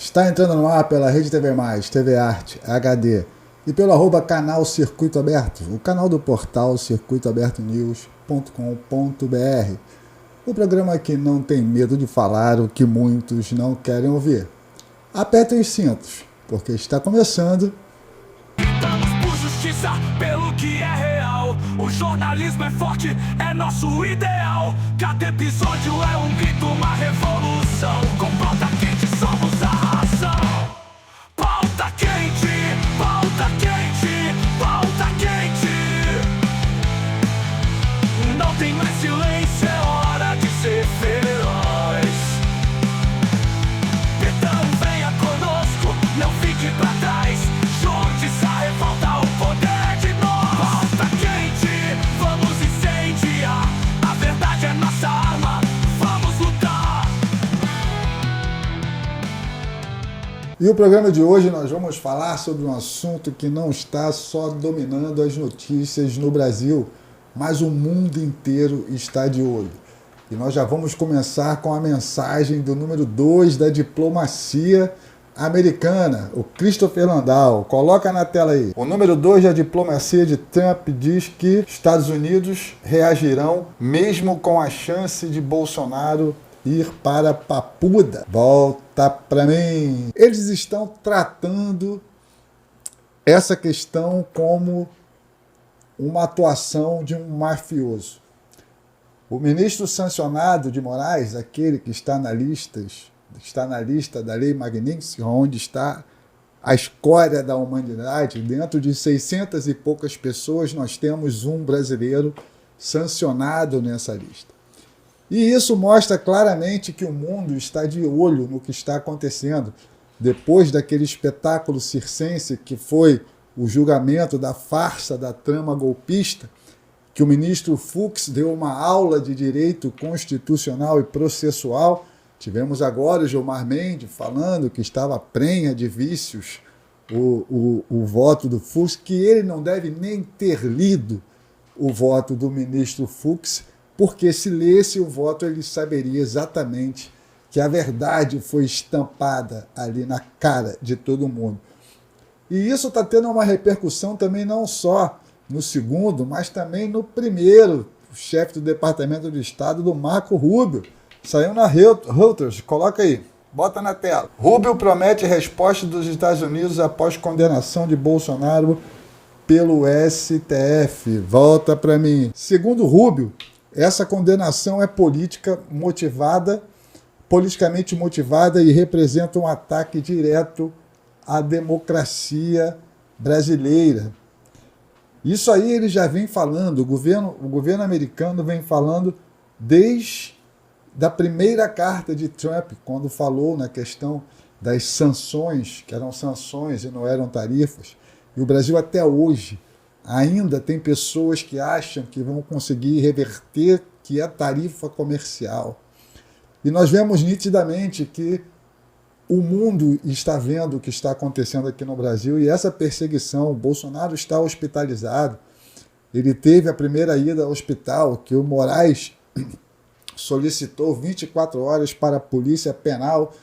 Está entrando no ar pela Rede TV+, TV Arte, HD e pelo @canal Circuito Aberto, o canal do portal circuitoabertonews.com.br. O programa que não tem medo de falar o que muitos não querem ouvir. Apertem os cintos, porque está começando. Lutamos por justiça, pelo que é real. O jornalismo é forte, é nosso ideal. Cada episódio é um grito, uma revolução. Com pauta quente somos a razão. Pauta quente, pauta quente, pauta quente. Não tem mais silêncio, é hora de ser feroz. Então venha conosco, não fique pra trás. Junte-se a revolta, o poder de nós. Pauta quente, vamos incendiar. A verdade é nossa arma, vamos lutar. E o programa de hoje nós vamos falar sobre um assunto que não está só dominando as notícias no Brasil, mas o mundo inteiro está de olho. E nós já vamos começar com a mensagem do número 2 da diplomacia americana, o Christopher Landau. Coloca na tela aí. O número 2 da diplomacia de Trump diz que Estados Unidos reagirão mesmo com a chance de Bolsonaro ir para Papuda. Volta para mim. Eles estão tratando essa questão como uma atuação de um mafioso. O ministro sancionado de Moraes, aquele que está na lista da Lei Magnífica, onde está a escória da humanidade, dentro de 600 e poucas pessoas, nós temos um brasileiro sancionado nessa lista. E isso mostra claramente que o mundo está de olho no que está acontecendo, depois daquele espetáculo circense que foi o julgamento da farsa da trama golpista, que o ministro Fux deu uma aula de direito constitucional e processual. Tivemos agora o Gilmar Mendes falando que estava prenha de vícios o voto do Fux, que ele não deve nem ter lido o voto do ministro Fux, porque se lesse o voto ele saberia exatamente que a verdade foi estampada ali na cara de todo mundo. E isso está tendo uma repercussão também não só no segundo, mas também no primeiro chefe do Departamento de Estado, do Marco Rubio. Saiu na Reuters, coloca aí, bota na tela. Rubio promete resposta dos Estados Unidos após condenação de Bolsonaro pelo STF. Volta para mim. Segundo Rubio, essa condenação é politicamente motivada e representa um ataque direto à democracia brasileira. Isso aí ele já vem falando, o governo americano vem falando desde da primeira carta de Trump, quando falou na questão das sanções, que eram sanções e não eram tarifas. E o Brasil até hoje ainda tem pessoas que acham que vão conseguir reverter que é tarifa comercial. E nós vemos nitidamente que o mundo está vendo o que está acontecendo aqui no Brasil e essa perseguição. O Bolsonaro está hospitalizado. Ele teve a primeira ida ao hospital, que o Moraes solicitou 24 horas para a Polícia Penal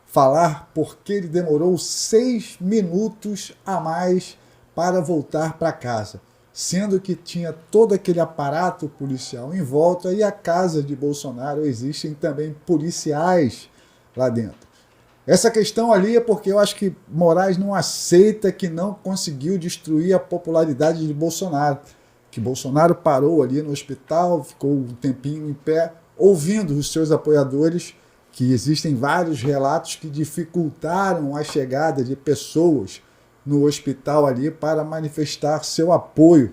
falar porque ele demorou 6 minutos a mais para voltar para casa, sendo que tinha todo aquele aparato policial em volta e a casa de Bolsonaro existem também policiais lá dentro. Essa questão ali é porque eu acho que Moraes não aceita que não conseguiu destruir a popularidade de Bolsonaro, que Bolsonaro parou ali no hospital, ficou um tempinho em pé, ouvindo os seus apoiadores, que existem vários relatos que dificultaram a chegada de pessoas no hospital ali para manifestar seu apoio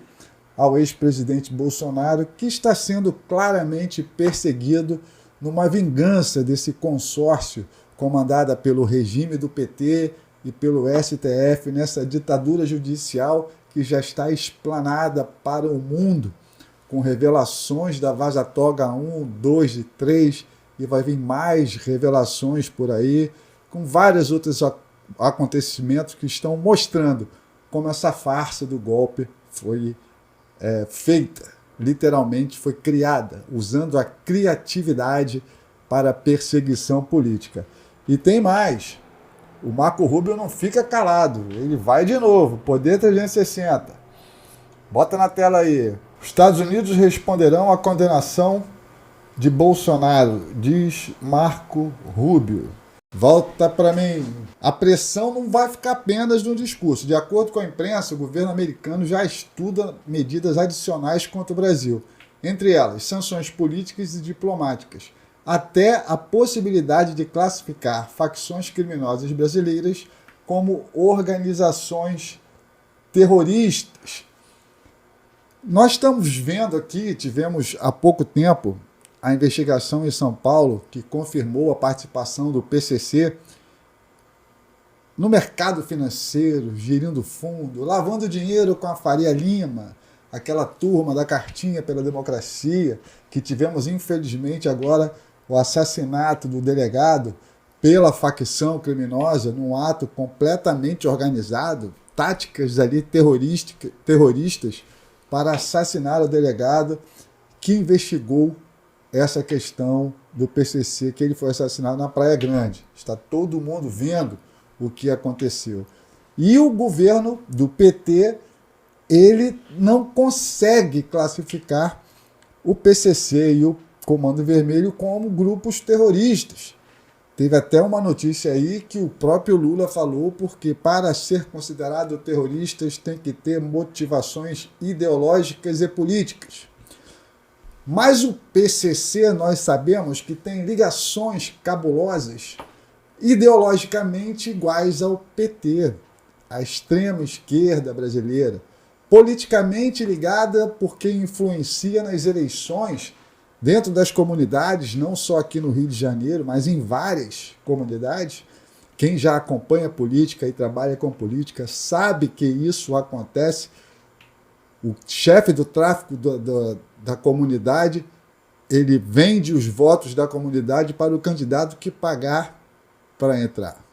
ao ex-presidente Bolsonaro, que está sendo claramente perseguido numa vingança desse consórcio comandada pelo regime do PT e pelo STF, nessa ditadura judicial que já está explanada para o mundo, com revelações da Vaza Toga 1, 2 e 3, e vai vir mais revelações por aí, com vários outros acontecimentos que estão mostrando como essa farsa do golpe foi feita, literalmente foi criada, usando a criatividade para perseguição política. E tem mais. o Marco Rubio não fica calado, ele vai de novo, Poder 360. Bota na tela aí. Os Estados Unidos responderão à condenação de Bolsonaro, diz Marco Rubio. Volta para mim. A pressão não vai ficar apenas no discurso. De acordo com a imprensa, o governo americano já estuda medidas adicionais contra o Brasil, entre elas sanções políticas e diplomáticas, até a possibilidade de classificar facções criminosas brasileiras como organizações terroristas. Nós estamos vendo aqui, tivemos há pouco tempo a investigação em São Paulo que confirmou a participação do PCC no mercado financeiro, gerindo fundo, lavando dinheiro com a Faria Lima, aquela turma da Cartinha pela Democracia, que tivemos, infelizmente, agora o assassinato do delegado pela facção criminosa, num ato completamente organizado, táticas ali terroristas para assassinar o delegado que investigou essa questão do PCC, que ele foi assassinado na Praia Grande. Está todo mundo vendo o que aconteceu. E o governo do PT, ele não consegue classificar o PCC e o Comando Vermelho como grupos terroristas. Teve até uma notícia aí que o próprio Lula falou, porque para ser considerado terroristas tem que ter motivações ideológicas e políticas. Mas o PCC, nós sabemos que tem ligações cabulosas, ideologicamente iguais ao PT, a extrema esquerda brasileira, politicamente ligada porque influencia nas eleições dentro das comunidades, não só aqui no Rio de Janeiro, mas em várias comunidades. Quem já acompanha política e trabalha com política sabe que isso acontece. O chefe do tráfico da comunidade, ele vende os votos da comunidade para o candidato que pagar para entrar.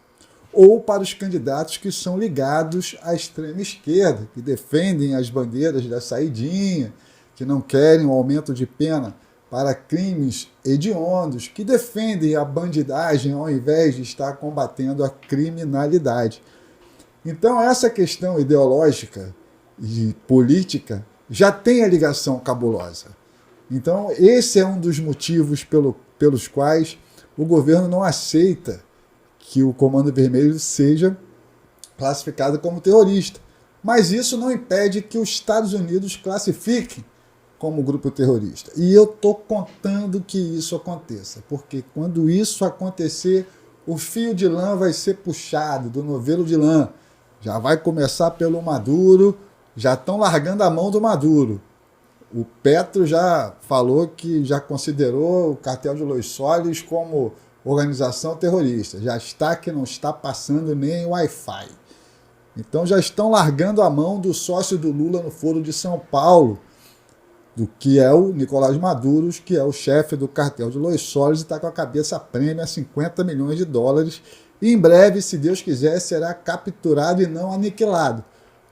Ou para os candidatos que são ligados à extrema esquerda, que defendem as bandeiras da saidinha, que não querem o aumento de pena para crimes hediondos, que defendem a bandidagem ao invés de estar combatendo a criminalidade. Então, essa questão ideológica e política já tem a ligação cabulosa. Então, esse é um dos motivos pelos quais o governo não aceita que o Comando Vermelho seja classificado como terrorista. Mas isso não impede que os Estados Unidos classifiquem como grupo terrorista. E eu estou contando que isso aconteça, porque quando isso acontecer, o fio de lã vai ser puxado do novelo de lã. Já vai começar pelo Maduro, já estão largando a mão do Maduro. O Petro já falou que já considerou o cartel de Los Soles como organização terrorista. Já está que não está passando nem Wi-Fi. Então já estão largando a mão do sócio do Lula no Foro de São Paulo, do que é o Nicolás Maduro, que é o chefe do cartel de Los Soles e está com a cabeça prêmia a 50 milhões de dólares. E em breve, se Deus quiser, será capturado e não aniquilado.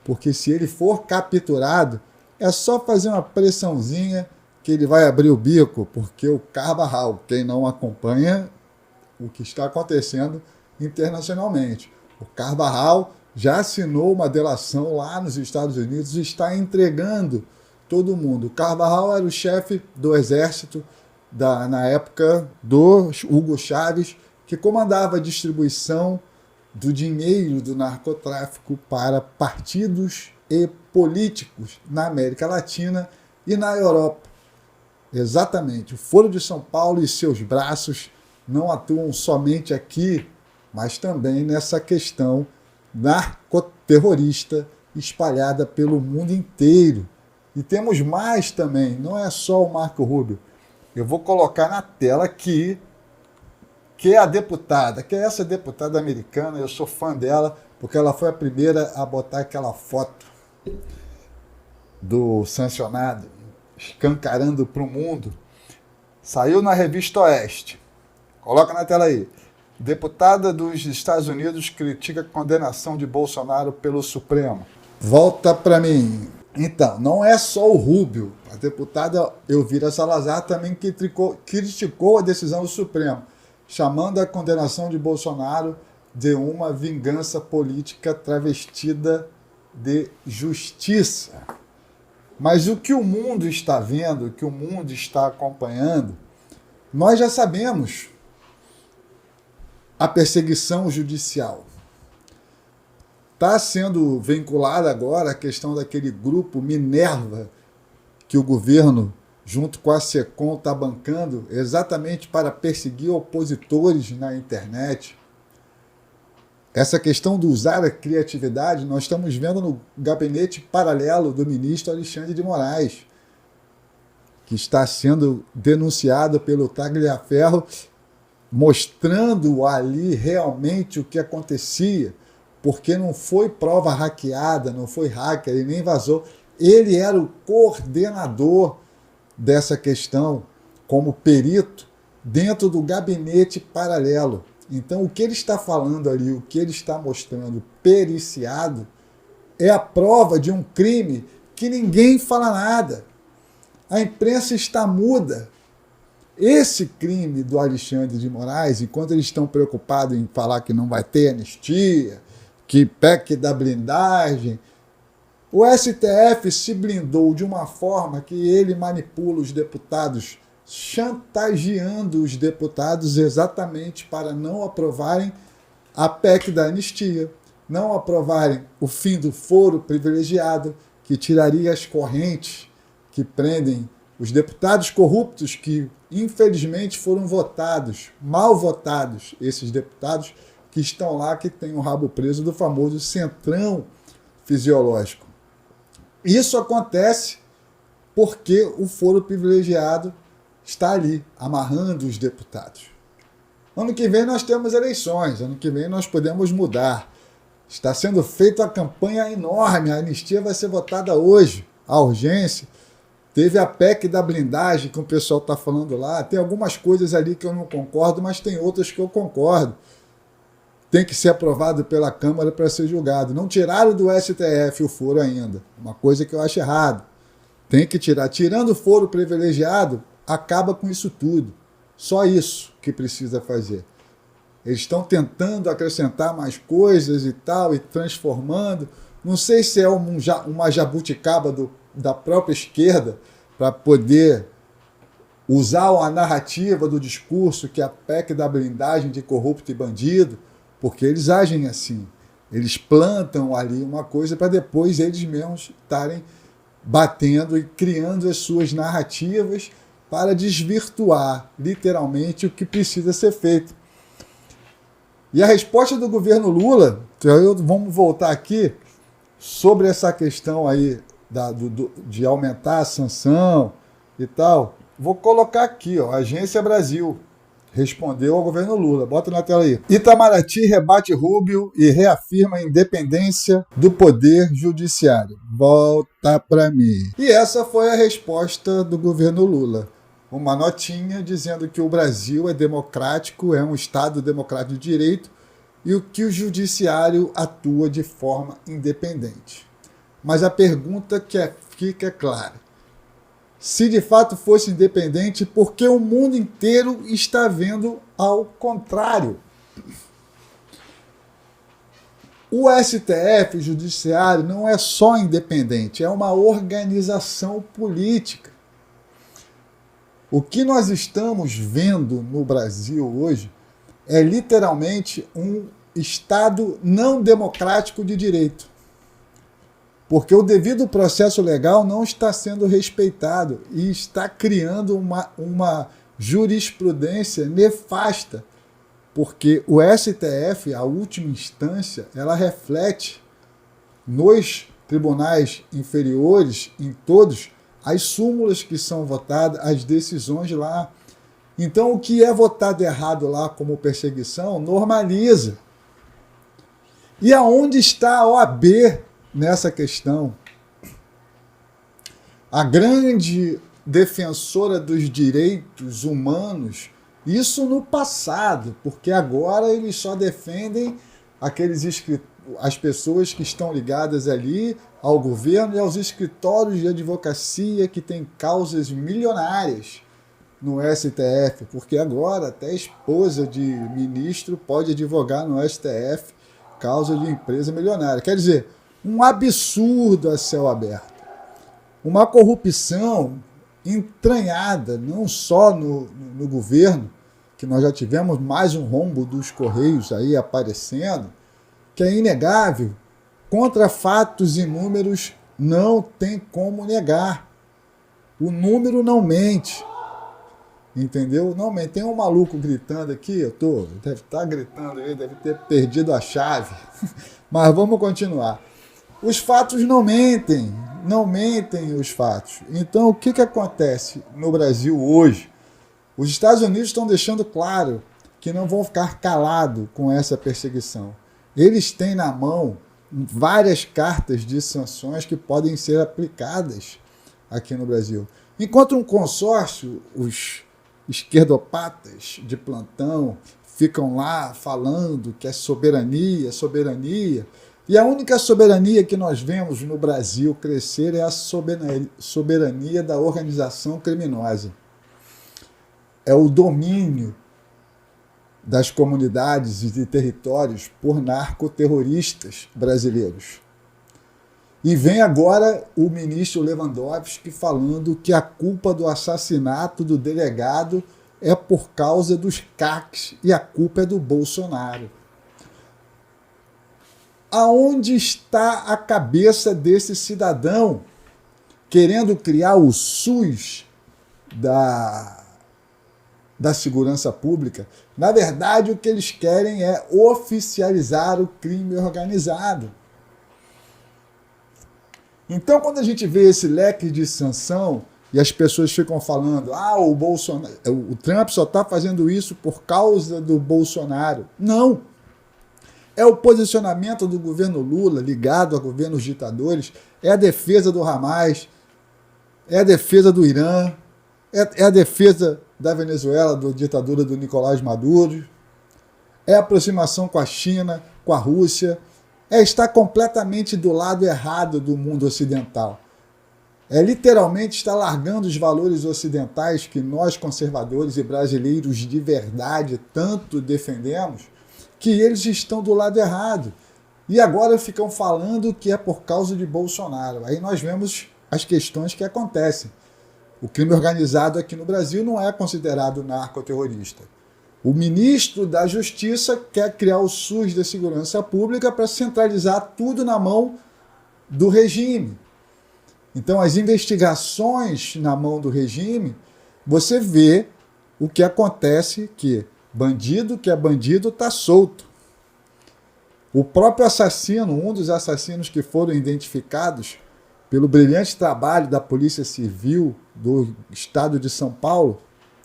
Porque se ele for capturado, é só fazer uma pressãozinha que ele vai abrir o bico, porque o Carvajal, quem não acompanha o que está acontecendo internacionalmente, o Carvajal já assinou uma delação lá nos Estados Unidos e está entregando todo mundo. O Carvajal era o chefe do exército na época do Hugo Chávez, que comandava a distribuição do dinheiro do narcotráfico para partidos e políticos na América Latina e na Europa. Exatamente. O Foro de São Paulo e seus braços não atuam somente aqui, mas também nessa questão narcoterrorista espalhada pelo mundo inteiro. E temos mais também, não é só o Marco Rubio. Eu vou colocar na tela aqui, que é a deputada, que é essa deputada americana, eu sou fã dela, porque ela foi a primeira a botar aquela foto do sancionado, escancarando para o mundo. Saiu na Revista Oeste. Coloca na tela aí. Deputada dos Estados Unidos critica a condenação de Bolsonaro pelo Supremo. Volta para mim. Então, não é só o Rubio. A deputada Elvira Salazar também criticou a decisão do Supremo, chamando a condenação de Bolsonaro de uma vingança política travestida de justiça. Mas o que o mundo está vendo, o que o mundo está acompanhando, nós já sabemos. A perseguição judicial. Está sendo vinculada agora a questão daquele grupo Minerva que o governo, junto com a SECOM, está bancando exatamente para perseguir opositores na internet. Essa questão de usar a criatividade, nós estamos vendo no gabinete paralelo do ministro Alexandre de Moraes, que está sendo denunciado pelo Tagliaferro, mostrando ali realmente o que acontecia, porque não foi prova hackeada, não foi hacker, ele nem vazou. Ele era o coordenador dessa questão, como perito, dentro do gabinete paralelo. Então, o que ele está falando ali, o que ele está mostrando periciado, é a prova de um crime que ninguém fala nada. A imprensa está muda. Esse crime do Alexandre de Moraes, enquanto eles estão preocupados em falar que não vai ter anistia, que PEC da blindagem, o STF se blindou de uma forma que ele manipula os deputados, chantageando os deputados exatamente para não aprovarem a PEC da anistia, não aprovarem o fim do foro privilegiado, que tiraria as correntes que prendem os deputados corruptos que, infelizmente, foram votados, mal votados, esses deputados que estão lá, que têm o rabo preso do famoso centrão fisiológico. Isso acontece porque o foro privilegiado está ali, amarrando os deputados. Ano que vem nós temos eleições, ano que vem nós podemos mudar. Está sendo feita uma campanha enorme, a anistia vai ser votada hoje, a urgência. Teve a PEC da blindagem, que o pessoal está falando lá. Tem algumas coisas ali que eu não concordo, mas tem outras que eu concordo. Tem que ser aprovado pela Câmara para ser julgado. Não tiraram do STF o foro ainda. Uma coisa que eu acho errado. Tem que tirar. Tirando o foro privilegiado, acaba com isso tudo. Só isso que precisa fazer. Eles estão tentando acrescentar mais coisas e tal, e transformando. Não sei se é uma jabuticaba da própria esquerda para poder usar a narrativa do discurso que é a PEC da blindagem de corrupto e bandido, porque eles agem assim. Eles plantam ali uma coisa para depois eles mesmos estarem batendo e criando as suas narrativas para desvirtuar literalmente o que precisa ser feito. E a resposta do governo Lula, vamos voltar aqui sobre essa questão aí de aumentar a sanção e tal. Vou colocar aqui, ó, Agência Brasil respondeu ao governo Lula. Bota na tela aí. Itamaraty rebate Rubio e reafirma a independência do Poder Judiciário. Volta para mim. E essa foi a resposta do governo Lula. Uma notinha dizendo que o Brasil é democrático, é um Estado democrático de direito e que o judiciário atua de forma independente. Mas a pergunta que fica clara. Se de fato fosse independente, por que o mundo inteiro está vendo ao contrário? O STF, o Judiciário, não é só independente, é uma organização política. O que nós estamos vendo no Brasil hoje é literalmente um Estado não democrático de direito. Porque o devido processo legal não está sendo respeitado e está criando uma jurisprudência nefasta, porque o STF, a última instância, ela reflete nos tribunais inferiores, em todos, as súmulas que são votadas, as decisões lá. Então, o que é votado errado lá como perseguição, normaliza. E aonde está a OAB nessa questão? A grande defensora dos direitos humanos, isso no passado, porque agora eles só defendem as pessoas que estão ligadas ali ao governo e aos escritórios de advocacia que têm causas milionárias. no STF, porque agora até a esposa de ministro pode advogar no STF causa de empresa milionária. Quer dizer, um absurdo a céu aberto. Uma corrupção entranhada, não só no governo, que nós já tivemos mais um rombo dos Correios aí aparecendo, que é inegável, contra fatos e números não tem como negar. O número não mente. Entendeu? Não mente. Tem um maluco gritando aqui, deve estar gritando aí, deve ter perdido a chave. Mas vamos continuar. Os fatos não mentem os fatos. Então, o que acontece no Brasil hoje? Os Estados Unidos estão deixando claro que não vão ficar calados com essa perseguição. Eles têm na mão várias cartas de sanções que podem ser aplicadas aqui no Brasil. Enquanto um consórcio, os esquerdopatas de plantão ficam lá falando que é soberania, soberania, e a única soberania que nós vemos no Brasil crescer é a soberania da organização criminosa. É o domínio das comunidades e de territórios por narcoterroristas brasileiros. E vem agora o ministro Lewandowski falando que a culpa do assassinato do delegado é por causa dos CACs e a culpa é do Bolsonaro. Aonde está a cabeça desse cidadão querendo criar o SUS da segurança pública? Na verdade, o que eles querem é oficializar o crime organizado. Então, quando a gente vê esse leque de sanção e as pessoas ficam falando o Trump só está fazendo isso por causa do Bolsonaro. Não. É o posicionamento do governo Lula ligado a governos ditadores, é a defesa do Hamas, é a defesa do Irã, é a defesa da Venezuela, da ditadura do Nicolás Maduro, é a aproximação com a China, com a Rússia, é estar completamente do lado errado do mundo ocidental. É literalmente estar largando os valores ocidentais que nós, conservadores e brasileiros de verdade, tanto defendemos, que eles estão do lado errado. E agora ficam falando que é por causa de Bolsonaro. Aí nós vemos as questões que acontecem. O crime organizado aqui no Brasil não é considerado narcoterrorista. O ministro da Justiça quer criar o SUS da Segurança Pública para centralizar tudo na mão do regime. Então, as investigações na mão do regime, você vê o que acontece, que bandido que é bandido está solto. O próprio assassino, um dos assassinos que foram identificados pelo brilhante trabalho da Polícia Civil do Estado de São Paulo,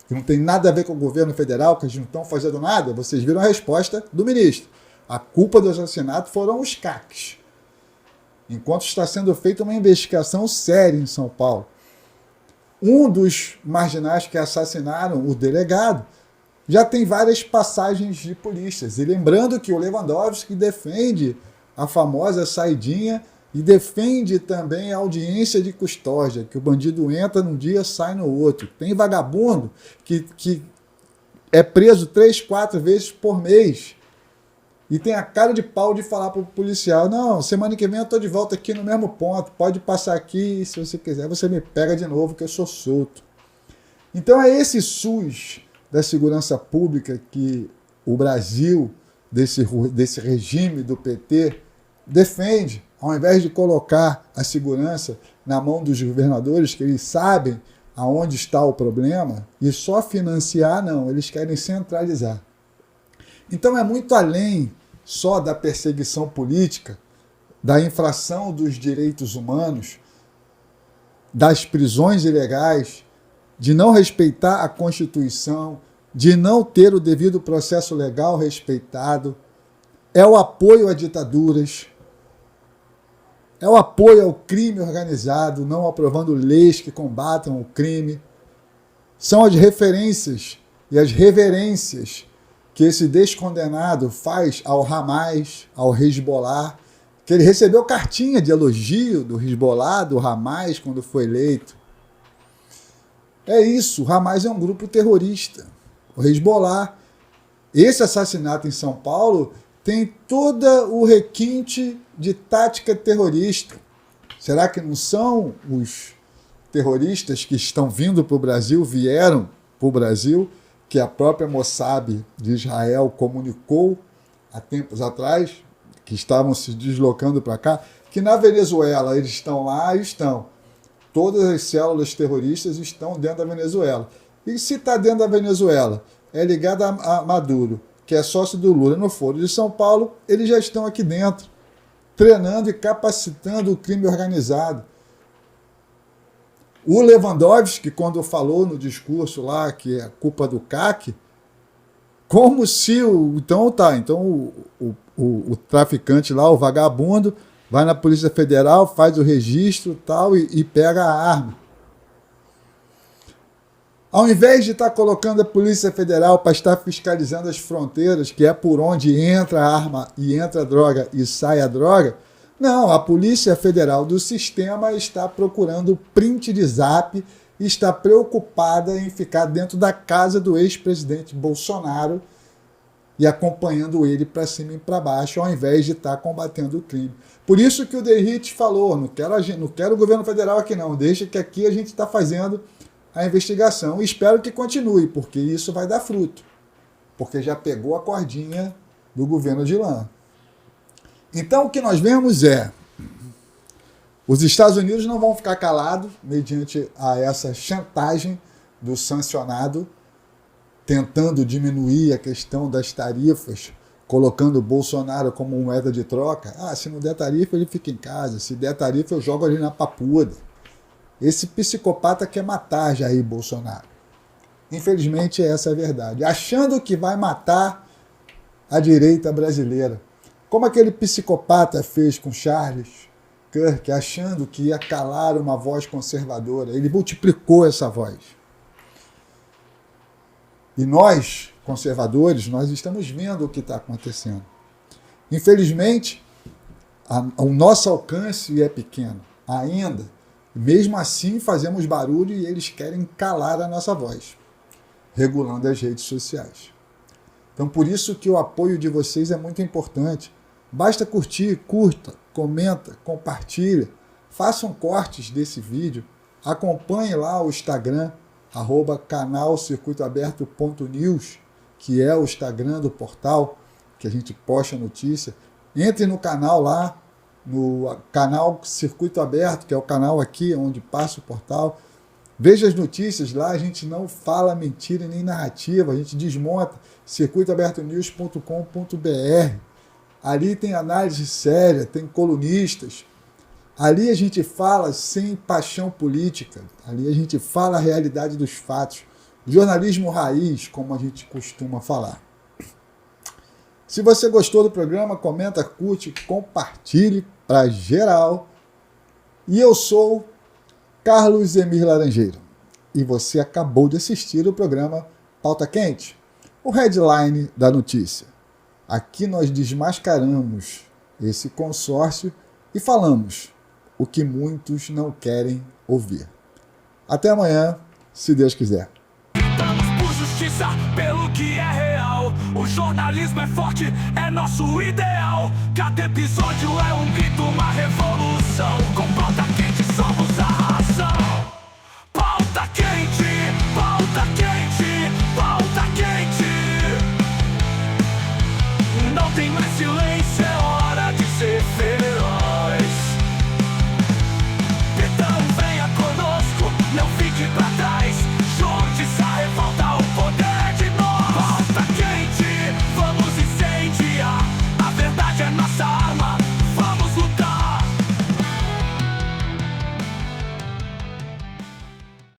que não tem nada a ver com o governo federal, que eles não estão fazendo nada, vocês viram a resposta do ministro. A culpa do assassinato foram os CACs. Enquanto está sendo feita uma investigação séria em São Paulo. Um dos marginais que assassinaram o delegado já tem várias passagens de polícias. E lembrando que o Lewandowski defende a famosa saidinha e defende também a audiência de custódia, que o bandido entra num dia, sai no outro. Tem vagabundo que é preso 3, 4 vezes por mês e tem a cara de pau de falar para o policial: não, semana que vem eu estou de volta aqui no mesmo ponto, pode passar aqui, se você quiser você me pega de novo que eu sou solto. Então é esse SUS da segurança pública que o Brasil, desse regime do PT, defende. Ao invés de colocar a segurança na mão dos governadores, que eles sabem aonde está o problema, e só financiar, não, eles querem centralizar. Então é muito além só da perseguição política, da infração dos direitos humanos, das prisões ilegais, de não respeitar a Constituição, de não ter o devido processo legal respeitado, é o apoio a ditaduras, é o apoio ao crime organizado, não aprovando leis que combatam o crime. São as referências e as reverências que esse descondenado faz ao Hamas, ao Hezbollah, que ele recebeu cartinha de elogio do Hezbollah, do Hamas, quando foi eleito. É isso, o Hamas é um grupo terrorista. O Hezbollah. Esse assassinato em São Paulo tem todo o requinte de tática terrorista. Será que não são os terroristas que estão vindo para o Brasil, vieram para o Brasil, que a própria Mossad de Israel comunicou há tempos atrás, que estavam se deslocando para cá, que na Venezuela eles estão lá e estão. Todas as células terroristas estão dentro da Venezuela. E se está dentro da Venezuela, é ligado a Maduro, que é sócio do Lula no Foro de São Paulo, eles já estão aqui dentro, treinando e capacitando o crime organizado. O Lewandowski, quando falou no discurso lá que é culpa do CAC, como se o traficante lá, o vagabundo, vai na Polícia Federal, faz o registro tal, e pega a arma. Ao invés de estar colocando a Polícia Federal para estar fiscalizando as fronteiras, que é por onde entra a arma e entra a droga e sai a droga, não, a Polícia Federal do sistema está procurando print de zap e está preocupada em ficar dentro da casa do ex-presidente Bolsonaro e acompanhando ele para cima e para baixo, ao invés de estar combatendo o crime. Por isso que o Derrite falou, não quero o governo federal aqui não, deixa que aqui a gente está fazendo a investigação. E espero que continue, porque isso vai dar fruto, porque já pegou a cordinha do governo de lã. Então, o que nós vemos é os Estados Unidos não vão ficar calados mediante a essa chantagem do sancionado, tentando diminuir a questão das tarifas, colocando o Bolsonaro como moeda de troca. Se não der tarifa, ele fica em casa. Se der tarifa, eu jogo ali na papuda. Esse psicopata quer matar Jair Bolsonaro. Infelizmente, essa é a verdade. Achando que vai matar a direita brasileira. Como aquele psicopata fez com Charles Kirk, achando que ia calar uma voz conservadora. Ele multiplicou essa voz. E nós, conservadores, nós estamos vendo o que está acontecendo. Infelizmente, o nosso alcance é pequeno ainda. Mesmo assim, fazemos barulho e eles querem calar a nossa voz, regulando as redes sociais. Então, por isso que o apoio de vocês é muito importante. Basta curtir, curta, comenta, compartilha, façam cortes desse vídeo, acompanhe lá o Instagram, @canalcircuitoaberto.news, que é o Instagram do portal, que a gente posta notícia. Entre no canal lá, no canal Circuito Aberto, que é o canal aqui onde passa o portal. Veja as notícias lá, a gente não fala mentira nem narrativa, a gente desmonta. circuitoabertonews.com.br. Ali tem análise séria, tem colunistas. Ali a gente fala sem paixão política. Ali a gente fala a realidade dos fatos. Jornalismo raiz, como a gente costuma falar. Se você gostou do programa, comenta, curte, compartilhe para geral. E eu sou Carlos Emir Laranjeira. E você acabou de assistir o programa Pauta Quente, o headline da notícia. Aqui nós desmascaramos esse consórcio e falamos o que muitos não querem ouvir. Até amanhã, se Deus quiser. Lutamos por justiça, pelo que é real. O jornalismo é forte, é nosso ideal. Cada episódio é um grito, uma revolução.